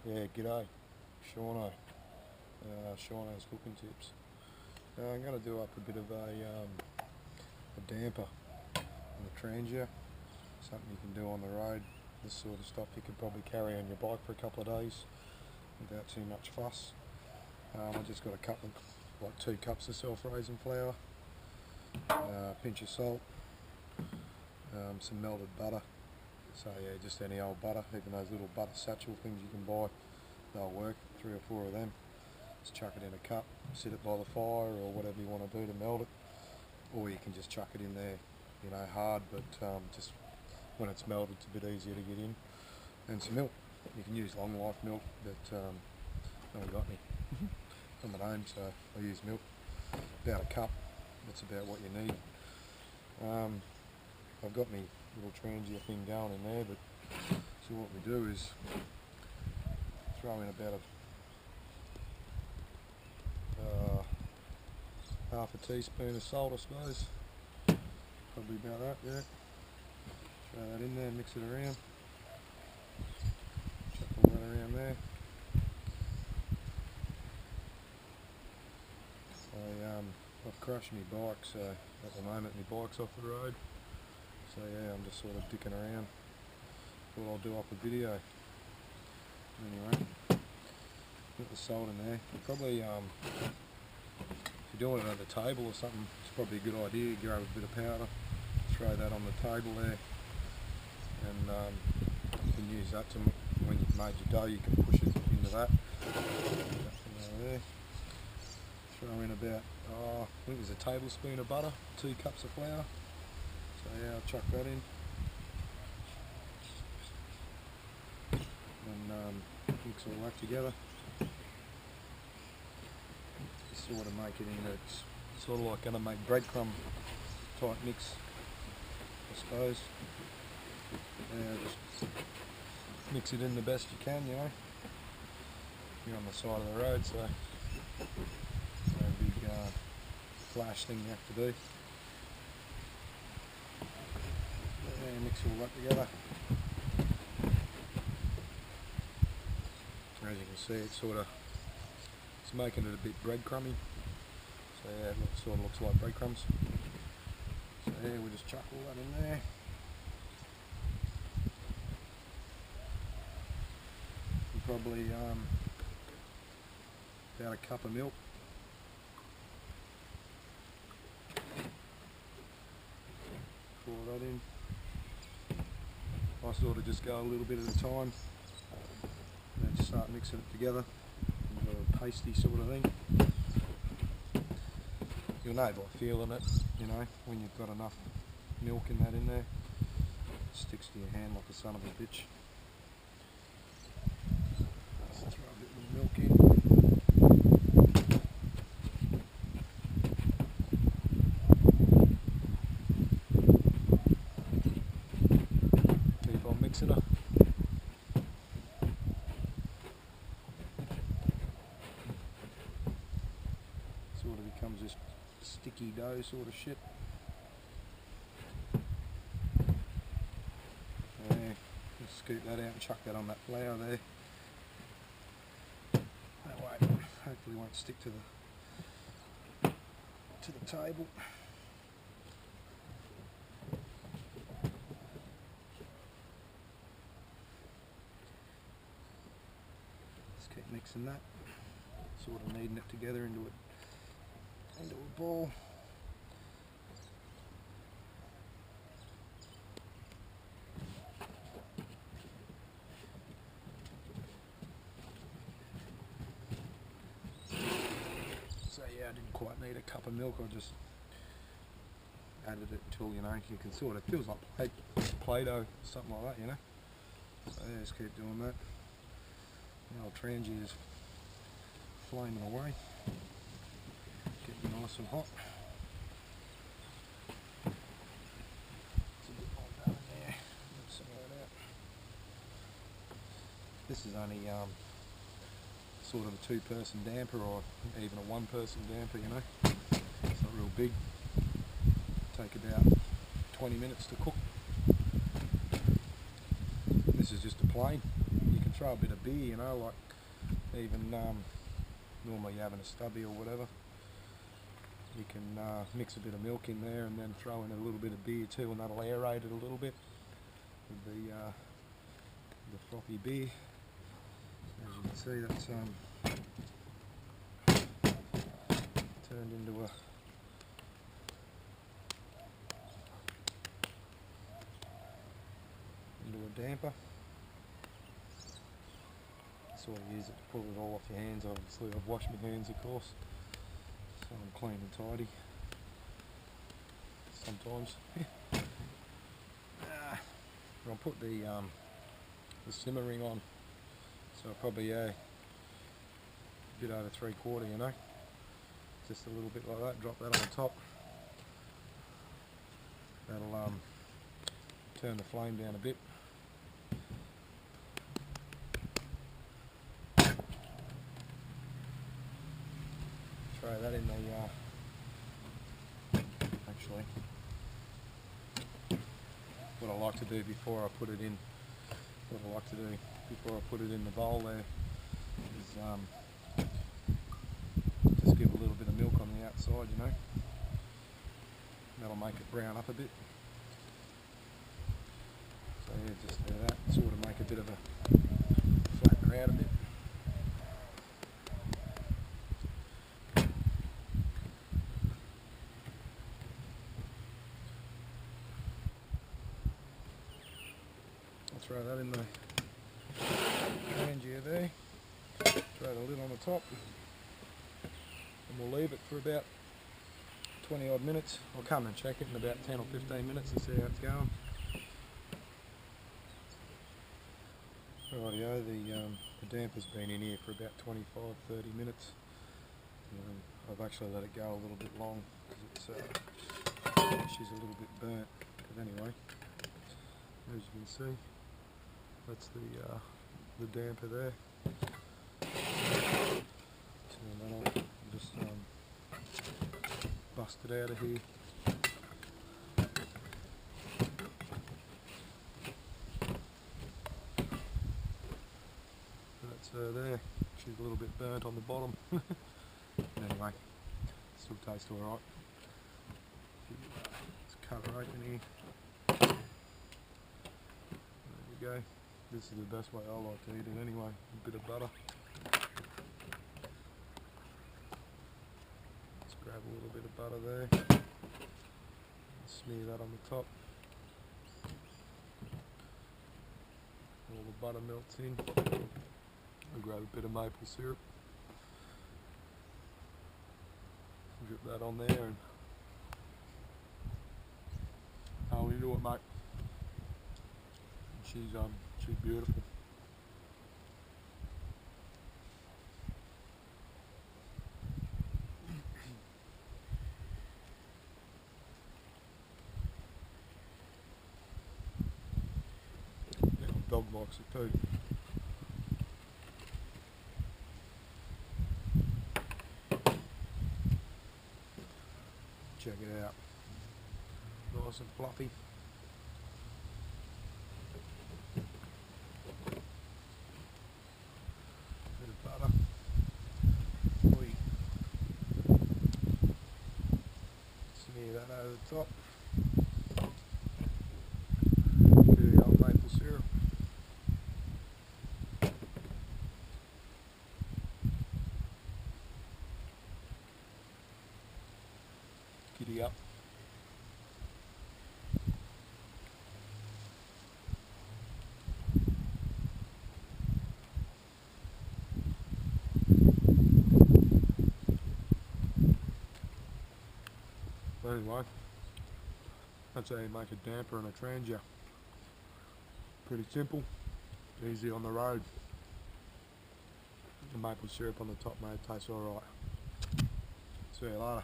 Yeah, g'day, Sean0's, sean0's cooking tips. I'm going to do up a bit of a damper on the Trangia, something you can do on the road. This sort of stuff you could probably carry on your bike for a couple of days without too much fuss. I just got a couple, like 2 cups of self-raising flour, a pinch of salt, some melted butter. So yeah, just any old butter, even those little butter satchel things you can buy, they'll work, 3 or 4 of them. Just chuck it in a cup, sit it by the fire or whatever you want to do to melt it, or you can just chuck it in there, you know, hard, but just when it's melted it's a bit easier to get in. And some milk, you can use long life milk, but I haven't got any. I'm at home, so I use milk, about a cup, that's about what you need. I've got my little Trangia thing going in there, but so what we do is throw in about half a teaspoon of salt, I suppose, probably about that, yeah. Throw that in there, mix it around, chuck all that around there. I've crashed my bike, so at the moment my bike's off the road, so yeah, I'm just sort of dicking around. Thought I'll do up a video. Anyway, put the salt in there. Probably, if you're doing it at the table or something, it's probably a good idea. Grab a bit of powder, throw that on the table there, and you can use that to, when you've made your dough, you can push it into that. There. Throw in about, I think there's a tablespoon of butter, 2 cups of flour. So yeah, I'll chuck that in. And mix all that together. Sort of make it into, it's sort of like going to make breadcrumb type mix, I suppose. Yeah, just mix it in the best you can, you know. You're on the side of the road, so no big flash thing you have to do. Yeah, mix all that together. As you can see, it's making it a bit breadcrumby. So yeah, it sort of looks like breadcrumbs. So yeah, we'll just chuck all that in there. And probably about a cup of milk. Pour that in. I sort of just go a little bit at a time. And just start mixing it together into a pasty sort of thing. You'll know by feeling it, you know, when you've got enough milk in that in there. It sticks to your hand like a son of a bitch. Just throw a bit of milk in. Keep on mixing it. Sort of becomes this sticky dough sort of shit. Yeah, just scoop that out and chuck that on that flour there. That way, hopefully won't stick to the table. Just keep mixing that, sort of kneading it together into a ball. So yeah, I didn't quite need a cup of milk, I just added it until, you know, you can sort of, it feels like Play-Doh, something like that, you know. So yeah, just keep doing that. The old Trangia is flaming away. Getting nice and hot. It's a bit more down there. Let's some of that out. This is only sort of a 2-person damper, or even a 1-person damper, you know. It's not real big. Take about 20 minutes to cook. This is just a plain. you can throw a bit of beer, you know, like even normally you're having a stubby or whatever. You can mix a bit of milk in there and then throw in a little bit of beer too, and that'll aerate it a little bit with the frothy beer. As you can see, that's turned into a damper. Sort of use it to pull it all off your hands. Obviously I've washed my hands, of course, so I'm clean and tidy sometimes. I'll put the simmering on, so probably a bit over 3/4, you know, just a little bit like that. Drop that on top. That'll turn the flame down a bit. Throw that in the actually, what I like to do before I put it in, the bowl there is just give a little bit of milk on the outside, you know. That'll make it brown up a bit. So yeah, just do that, sort of make a bit of a flatten her out a bit. I'll throw that in the Trangia there, throw the lid on the top, and we'll leave it for about 20 odd minutes. I'll come and check it in about 10 or 15 minutes and see how it's going. Rightio, the damper's been in here for about 25-30 minutes. I've actually let it go a little bit long because she's a little bit burnt. But anyway, as you can see, that's the damper there. Turn that off and just bust it out of here. That's her there. She's a little bit burnt on the bottom. Anyway, still tastes alright. Let's cut her open here. There we go. This is the best way I like to eat it anyway. A bit of butter. Let's grab a little bit of butter there. Smear that on the top. All the butter melts in. I'll grab a bit of maple syrup. Drip that on there and I'll into it, mate. She's beautiful. Yeah, dog likes it too. Check it out. Nice and fluffy. Bit of butter. Smear that over the top. Bit of the old maple syrup. Giddy up. Anyway, that's how you make a damper and a Trangia. Pretty simple, easy on the road. The maple syrup on the top, mate, tastes alright. See you later.